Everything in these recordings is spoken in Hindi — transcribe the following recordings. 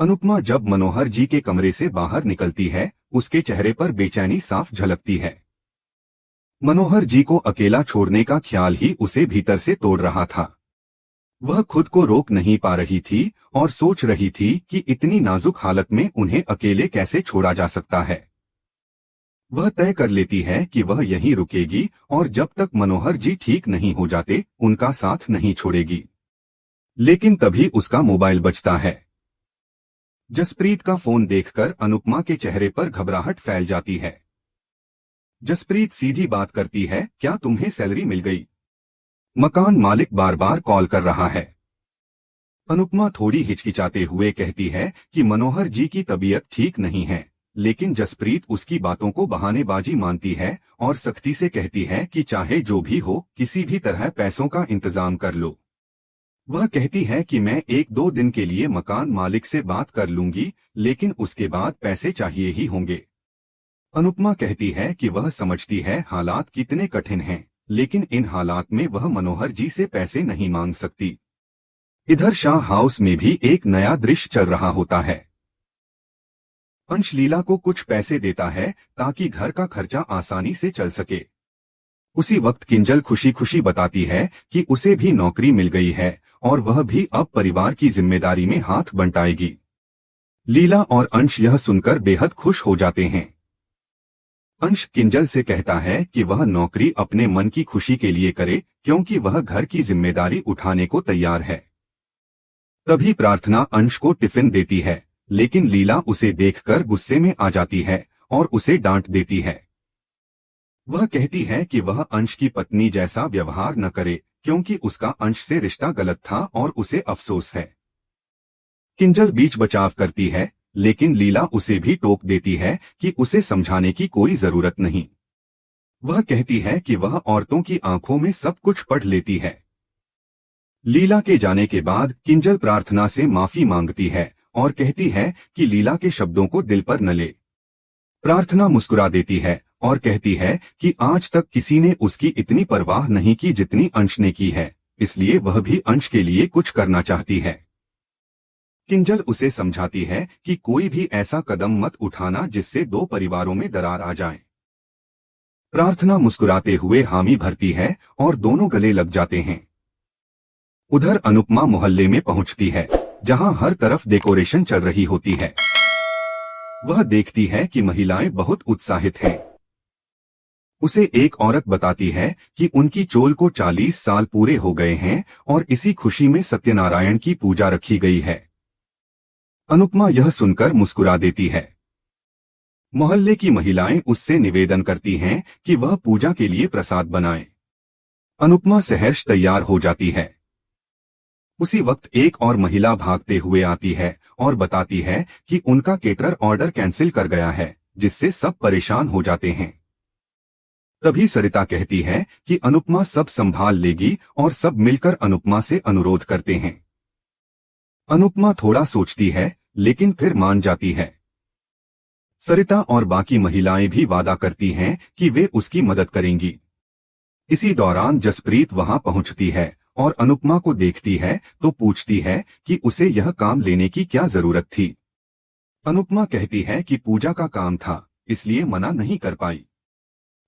अनुपमा जब मनोहर जी के कमरे से बाहर निकलती है, उसके चेहरे पर बेचैनी साफ झलकती है। मनोहर जी को अकेला छोड़ने का ख्याल ही उसे भीतर से तोड़ रहा था। वह खुद को रोक नहीं पा रही थी और सोच रही थी कि इतनी नाजुक हालत में उन्हें अकेले कैसे छोड़ा जा सकता है। वह तय कर लेती है कि वह यहीं रुकेगी और जब तक मनोहर जी ठीक नहीं हो जाते उनका साथ नहीं छोड़ेगी। लेकिन तभी उसका मोबाइल बजता है। जसप्रीत का फोन देखकर अनुपमा के चेहरे पर घबराहट फैल जाती है। जसप्रीत सीधी बात करती है, क्या तुम्हें सैलरी मिल गई? मकान मालिक बार बार कॉल कर रहा है। अनुपमा थोड़ी हिचकिचाते हुए कहती है कि मनोहर जी की तबीयत ठीक नहीं है, लेकिन जसप्रीत उसकी बातों को बहानेबाजी मानती है और सख्ती से कहती है कि चाहे जो भी हो किसी भी तरह पैसों का इंतजाम कर लो। वह कहती है कि मैं 1-2 दिन के लिए मकान मालिक से बात कर लूंगी, लेकिन उसके बाद पैसे चाहिए ही होंगे। अनुपमा कहती है कि वह समझती है हालात कितने कठिन हैं, लेकिन इन हालात में वह मनोहर जी से पैसे नहीं मांग सकती। इधर शाह हाउस में भी एक नया दृश्य चल रहा होता है। अंश लीला को कुछ पैसे देता है ताकि घर का खर्चा आसानी से चल सके। उसी वक्त किंजल खुशी खुशी बताती है कि उसे भी नौकरी मिल गई है और वह भी अब परिवार की जिम्मेदारी में हाथ बंटाएगी। लीला और अंश यह सुनकर बेहद खुश हो जाते हैं। अंश किंजल से कहता है कि वह नौकरी अपने मन की खुशी के लिए करे, क्योंकि वह घर की जिम्मेदारी उठाने को तैयार है। तभी प्रार्थना अंश को टिफिन देती है, लेकिन लीला उसे देखकर गुस्से में आ जाती है और उसे डांट देती है। वह कहती है कि वह अंश की पत्नी जैसा व्यवहार न करे, क्योंकि उसका अंश से रिश्ता गलत था और उसे अफसोस है। किंजल बीच बचाव करती है, लेकिन लीला उसे भी टोक देती है कि उसे समझाने की कोई जरूरत नहीं। वह कहती है कि वह औरतों की आंखों में सब कुछ पढ़ लेती है। लीला के जाने के बाद किंजल प्रार्थना से माफी मांगती है और कहती है कि लीला के शब्दों को दिल पर न ले। प्रार्थना मुस्कुरा देती है और कहती है कि आज तक किसी ने उसकी इतनी परवाह नहीं की जितनी अंश ने की है, इसलिए वह भी अंश के लिए कुछ करना चाहती है। किंजल उसे समझाती है कि कोई भी ऐसा कदम मत उठाना जिससे 2 परिवारों में दरार आ जाए। प्रार्थना मुस्कुराते हुए हामी भरती है और दोनों गले लग जाते हैं। उधर अनुपमा मोहल्ले में पहुंचती है, जहां हर तरफ डेकोरेशन चल रही होती है। वह देखती है कि महिलाएं बहुत उत्साहित हैं। उसे एक औरत बताती है कि उनकी चोल को 40 साल पूरे हो गए हैं और इसी खुशी में सत्यनारायण की पूजा रखी गई है। अनुपमा यह सुनकर मुस्कुरा देती है। मोहल्ले की महिलाएं उससे निवेदन करती हैं कि वह पूजा के लिए प्रसाद बनाए। अनुपमा सहर्ष तैयार हो जाती है। उसी वक्त एक और महिला भागते हुए आती है और बताती है कि उनका केटरर ऑर्डर कैंसिल कर गया है, जिससे सब परेशान हो जाते हैं। तभी सरिता कहती है कि अनुपमा सब संभाल लेगी और सब मिलकर अनुपमा से अनुरोध करते हैं। अनुपमा थोड़ा सोचती है, लेकिन फिर मान जाती है। सरिता और बाकी महिलाएं भी वादा करती हैं कि वे उसकी मदद करेंगी। इसी दौरान जसप्रीत वहां पहुंचती है और अनुपमा को देखती है तो पूछती है कि उसे यह काम लेने की क्या जरूरत थी। अनुपमा कहती है कि पूजा का काम था, इसलिए मना नहीं कर पाई।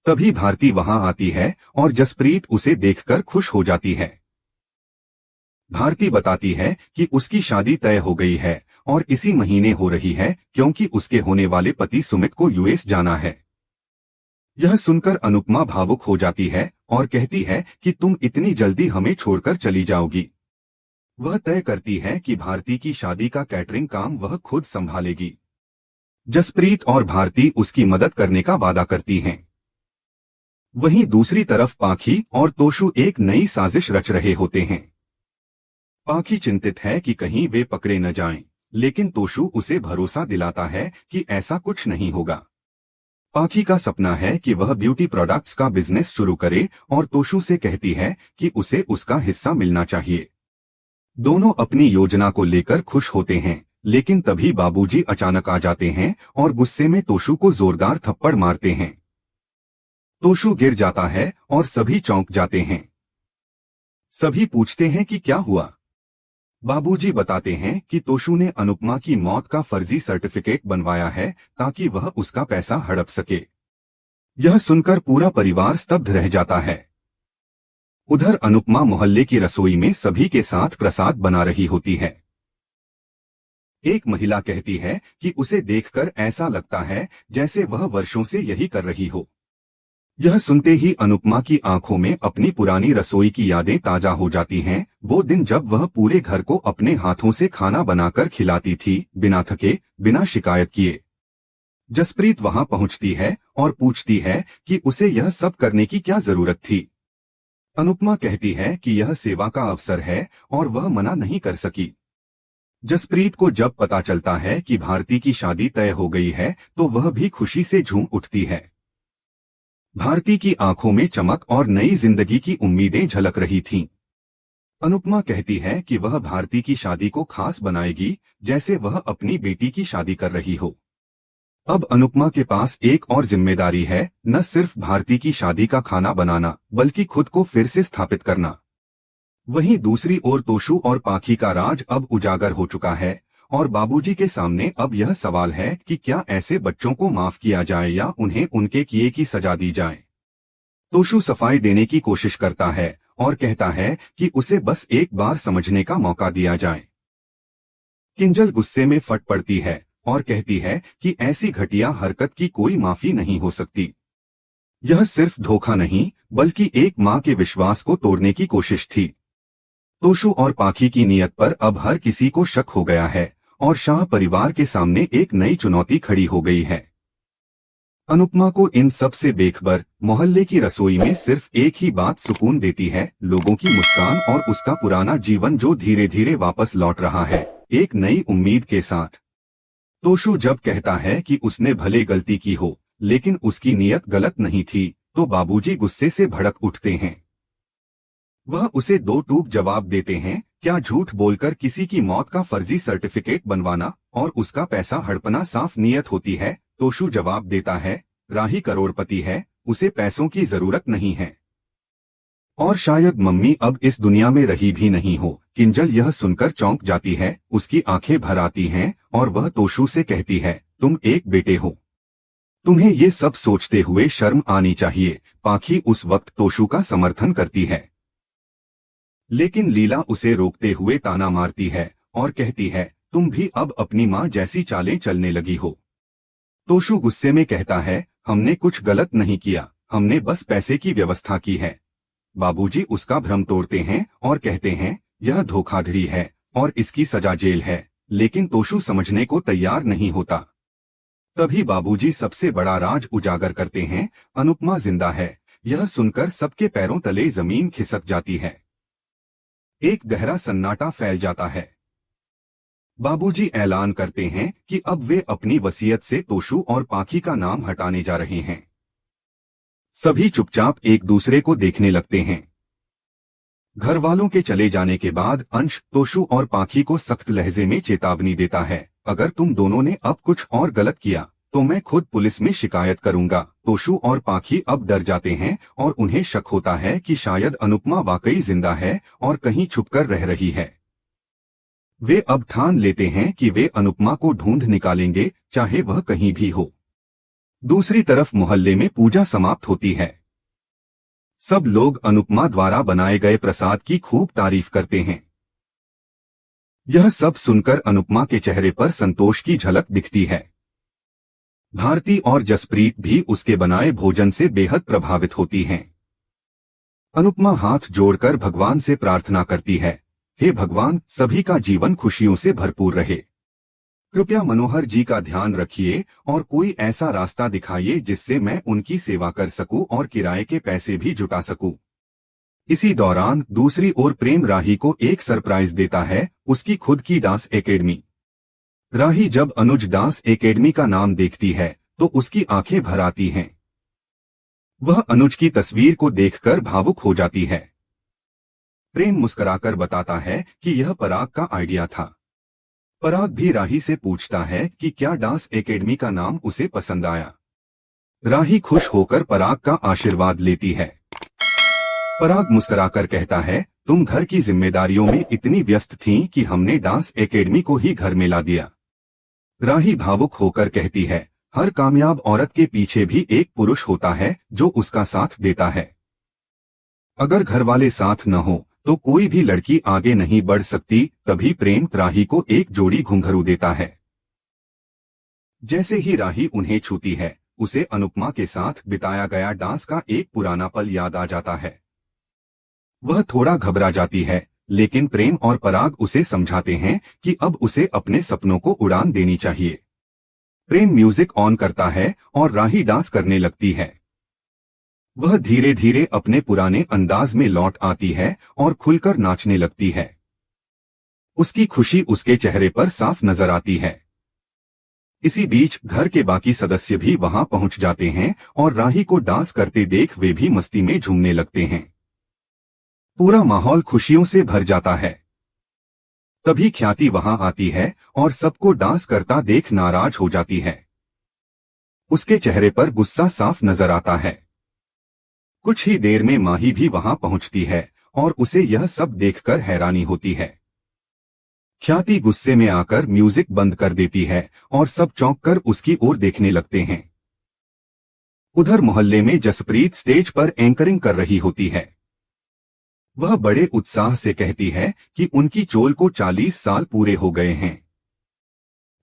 तभी भारती वहां आती है और जसप्रीत उसे देखकर खुश हो जाती है। भारती बताती है कि उसकी शादी तय हो गई है और इसी महीने हो रही है, क्योंकि उसके होने वाले पति सुमित को यूएस जाना है। यह सुनकर अनुपमा भावुक हो जाती है और कहती है कि तुम इतनी जल्दी हमें छोड़कर चली जाओगी। वह तय करती है कि भारती की शादी का कैटरिंग काम वह खुद संभालेगी। जसप्रीत और भारती उसकी मदद करने का वादा करती हैं। वहीं दूसरी तरफ पाखी और तोशु एक नई साजिश रच रहे होते हैं। पाखी चिंतित है कि कहीं वे पकड़े न जाएं, लेकिन तोशु उसे भरोसा दिलाता है कि ऐसा कुछ नहीं होगा। पाखी का सपना है कि वह ब्यूटी प्रोडक्ट्स का बिजनेस शुरू करे और तोशु से कहती है कि उसे उसका हिस्सा मिलना चाहिए। दोनों अपनी योजना को लेकर खुश होते हैं, लेकिन तभी बाबूजी अचानक आ जाते हैं और गुस्से में तोशु को जोरदार थप्पड़ मारते हैं। तोशु गिर जाता है और सभी चौंक जाते हैं। सभी पूछते हैं कि क्या हुआ। बाबूजी बताते हैं कि तोशु ने अनुपमा की मौत का फर्जी सर्टिफिकेट बनवाया है ताकि वह उसका पैसा हड़प सके। यह सुनकर पूरा परिवार स्तब्ध रह जाता है। उधर अनुपमा मोहल्ले की रसोई में सभी के साथ प्रसाद बना रही होती है। एक महिला कहती है कि उसे देखकर ऐसा लगता है जैसे वह वर्षों से यही कर रही हो। यह सुनते ही अनुपमा की आंखों में अपनी पुरानी रसोई की यादें ताजा हो जाती हैं, वो दिन जब वह पूरे घर को अपने हाथों से खाना बनाकर खिलाती थी, बिना थके, बिना शिकायत किए। जसप्रीत वहां पहुंचती है और पूछती है कि उसे यह सब करने की क्या जरूरत थी। अनुपमा कहती है कि यह सेवा का अवसर है और वह मना नहीं कर सकी। जसप्रीत को जब पता चलता है कि भारती की शादी तय हो गई है तो वह भी खुशी से झूम उठती है। भारती की आंखों में चमक और नई जिंदगी की उम्मीदें झलक रही थीं। अनुपमा कहती है कि वह भारती की शादी को खास बनाएगी, जैसे वह अपनी बेटी की शादी कर रही हो। अब अनुपमा के पास एक और जिम्मेदारी है, न सिर्फ भारती की शादी का खाना बनाना, बल्कि खुद को फिर से स्थापित करना। वहीं दूसरी ओर तोशु और पाखी का राज अब उजागर हो चुका है और बाबूजी के सामने अब यह सवाल है कि क्या ऐसे बच्चों को माफ किया जाए या उन्हें उनके किए की सजा दी जाए। तोशु सफाई देने की कोशिश करता है और कहता है कि उसे बस एक बार समझने का मौका दिया जाए। किंजल गुस्से में फट पड़ती है और कहती है कि ऐसी घटिया हरकत की कोई माफी नहीं हो सकती। यह सिर्फ धोखा नहीं, बल्कि एक मां के विश्वास को तोड़ने की कोशिश थी। तोशु और पाखी की नीयत पर अब हर किसी को शक हो गया है और शाह परिवार के सामने एक नई चुनौती खड़ी हो गई है। अनुपमा को इन सब से बेखबर मोहल्ले की रसोई में सिर्फ एक ही बात सुकून देती है, लोगों की मुस्कान और उसका पुराना जीवन जो धीरे धीरे वापस लौट रहा है, एक नई उम्मीद के साथ। तोशु जब कहता है कि उसने भले गलती की हो, लेकिन उसकी नीयत गलत नहीं थी, तो बाबूजी गुस्से से भड़क उठते हैं। वह उसे दो टूक जवाब देते हैं, क्या झूठ बोलकर किसी की मौत का फर्जी सर्टिफिकेट बनवाना और उसका पैसा हड़पना साफ नीयत होती है। तोशु जवाब देता है, राही करोड़पति है, उसे पैसों की जरूरत नहीं है और शायद मम्मी अब इस दुनिया में रही भी नहीं हो। किंजल यह सुनकर चौंक जाती है, उसकी आंखें भर आती हैं और वह तोशु से कहती है, तुम एक बेटे हो, तुम्हें ये सब सोचते हुए शर्म आनी चाहिए। पाखी उस वक्त तोशु का समर्थन करती है, लेकिन लीला उसे रोकते हुए ताना मारती है और कहती है, तुम भी अब अपनी माँ जैसी चालें चलने लगी हो। तोशु गुस्से में कहता है, हमने कुछ गलत नहीं किया, हमने बस पैसे की व्यवस्था की है। बाबूजी उसका भ्रम तोड़ते हैं और कहते हैं, यह धोखाधड़ी है और इसकी सजा जेल है, लेकिन तोशु समझने को तैयार नहीं होता। तभी बाबूजी सबसे बड़ा राज उजागर करते हैं, अनुपमा जिंदा है। यह सुनकर सबके पैरों तले जमीन खिसक जाती है। एक गहरा सन्नाटा फैल जाता है। बाबूजी ऐलान करते हैं कि अब वे अपनी वसीयत से तोशु और पाखी का नाम हटाने जा रहे हैं। सभी चुपचाप एक दूसरे को देखने लगते हैं। घर वालों के चले जाने के बाद अंश तोशु और पाखी को सख्त लहजे में चेतावनी देता है, अगर तुम दोनों ने अब कुछ और गलत किया तो मैं खुद पुलिस में शिकायत करूंगा। तोशु और पाखी अब डर जाते हैं और उन्हें शक होता है कि शायद अनुपमा वाकई जिंदा है और कहीं छुपकर रह रही है। वे अब ठान लेते हैं कि वे अनुपमा को ढूंढ निकालेंगे, चाहे वह कहीं भी हो। दूसरी तरफ मोहल्ले में पूजा समाप्त होती है। सब लोग अनुपमा द्वारा बनाए गए प्रसाद की खूब तारीफ करते हैं। यह सब सुनकर अनुपमा के चेहरे पर संतोष की झलक दिखती है। भारती और जसप्रीत भी उसके बनाए भोजन से बेहद प्रभावित होती हैं। अनुपमा हाथ जोड़कर भगवान से प्रार्थना करती है, हे भगवान, सभी का जीवन खुशियों से भरपूर रहे। कृपया मनोहर जी का ध्यान रखिए और कोई ऐसा रास्ता दिखाइए जिससे मैं उनकी सेवा कर सकूं और किराए के पैसे भी जुटा सकूं। इसी दौरान दूसरी ओर प्रेम राही को एक सरप्राइज देता है, उसकी खुद की डांस एकेडमी। राही जब अनुज डांस एकेडमी का नाम देखती है तो उसकी आंखें भर आती हैं। वह अनुज की तस्वीर को देखकर भावुक हो जाती है। प्रेम मुस्कुराकर बताता है कि यह पराग का आइडिया था। पराग भी राही से पूछता है कि क्या डांस एकेडमी का नाम उसे पसंद आया। राही खुश होकर पराग का आशीर्वाद लेती है। पराग मुस्कुराकर कहता है, तुम घर की जिम्मेदारियों में इतनी व्यस्त थीं कि हमने डांस एकेडमी को ही घर में ला दिया। राही भावुक होकर कहती है, हर कामयाब औरत के पीछे भी एक पुरुष होता है जो उसका साथ देता है। अगर घर वाले साथ न हो तो कोई भी लड़की आगे नहीं बढ़ सकती। तभी प्रेम राही को एक जोड़ी घुंघरू देता है। जैसे ही राही उन्हें छूती है, उसे अनुपमा के साथ बिताया गया डांस का एक पुराना पल याद आ जाता है। वह थोड़ा घबरा जाती है, लेकिन प्रेम और पराग उसे समझाते हैं कि अब उसे अपने सपनों को उड़ान देनी चाहिए। प्रेम म्यूजिक ऑन करता है और राही डांस करने लगती है। वह धीरे धीरे अपने पुराने अंदाज में लौट आती है और खुलकर नाचने लगती है। उसकी खुशी उसके चेहरे पर साफ नजर आती है। इसी बीच घर के बाकी सदस्य भी वहां पहुंच जाते हैं और राही को डांस करते देख वे भी मस्ती में झूमने लगते हैं। पूरा माहौल खुशियों से भर जाता है। तभी ख्याति वहां आती है और सबको डांस करता देख नाराज हो जाती है। उसके चेहरे पर गुस्सा साफ नजर आता है। कुछ ही देर में माही भी वहां पहुंचती है और उसे यह सब देखकर हैरानी होती है। ख्याति गुस्से में आकर म्यूजिक बंद कर देती है और सब चौंक कर उसकी ओर देखने लगते हैं। उधर मोहल्ले में जसप्रीत स्टेज पर एंकरिंग कर रही होती है। वह बड़े उत्साह से कहती है कि उनकी चोल को 40 साल पूरे हो गए हैं।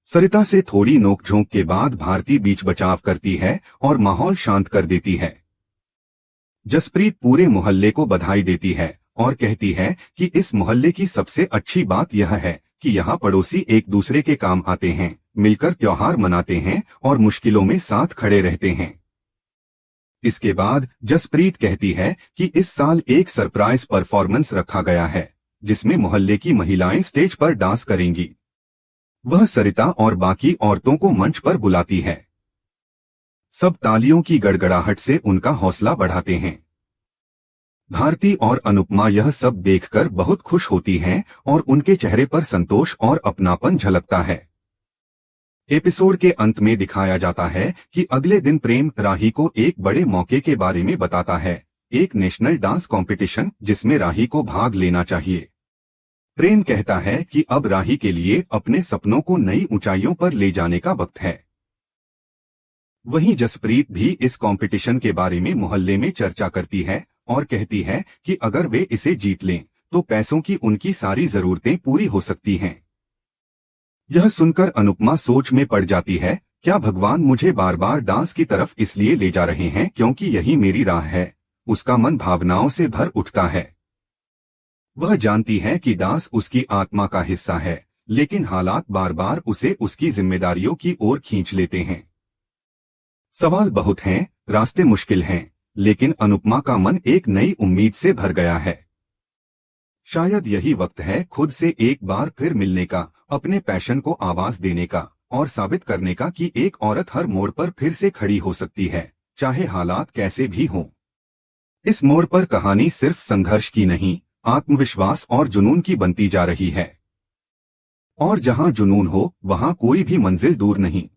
सरिता से थोड़ी नोकझोंक के बाद भारती बीच बचाव करती है और माहौल शांत कर देती है। जसप्रीत पूरे मोहल्ले को बधाई देती है और कहती है कि इस मोहल्ले की सबसे अच्छी बात यह है कि यहाँ पड़ोसी एक दूसरे के काम आते हैं, मिलकर त्योहार मनाते हैं और मुश्किलों में साथ खड़े रहते हैं। इसके बाद जसप्रीत कहती है कि इस साल एक सरप्राइज परफॉर्मेंस रखा गया है, जिसमें मोहल्ले की महिलाएं स्टेज पर डांस करेंगी। वह सरिता और बाकी औरतों को मंच पर बुलाती है। सब तालियों की गड़गड़ाहट से उनका हौसला बढ़ाते हैं। भारती और अनुपमा यह सब देखकर बहुत खुश होती हैं और उनके चेहरे पर संतोष और अपनापन झलकता है। एपिसोड के अंत में दिखाया जाता है कि अगले दिन प्रेम राही को एक बड़े मौके के बारे में बताता है, एक नेशनल डांस कंपटीशन जिसमें राही को भाग लेना चाहिए। प्रेम कहता है कि अब राही के लिए अपने सपनों को नई ऊंचाइयों पर ले जाने का वक्त है। वहीं जसप्रीत भी इस कंपटीशन के बारे में मोहल्ले में चर्चा करती है और कहती है कि अगर वे इसे जीत लें तो पैसों की उनकी सारी जरूरतें पूरी हो सकती हैं। यह सुनकर अनुपमा सोच में पड़ जाती है, क्या भगवान मुझे बार बार डांस की तरफ इसलिए ले जा रहे हैं क्योंकि यही मेरी राह है। उसका मन भावनाओं से भर उठता है। वह जानती है कि डांस उसकी आत्मा का हिस्सा है, लेकिन हालात बार बार उसे उसकी जिम्मेदारियों की ओर खींच लेते हैं। सवाल बहुत हैं, रास्ते मुश्किल हैं, लेकिन अनुपमा का मन एक नई उम्मीद से भर गया है। शायद यही वक्त है खुद से एक बार फिर मिलने का, अपने पैशन को आवाज देने का और साबित करने का कि एक औरत हर मोड़ पर फिर से खड़ी हो सकती है, चाहे हालात कैसे भी हों। इस मोड़ पर कहानी सिर्फ संघर्ष की नहीं, आत्मविश्वास और जुनून की बनती जा रही है। और जहां जुनून हो, वहां कोई भी मंजिल दूर नहीं।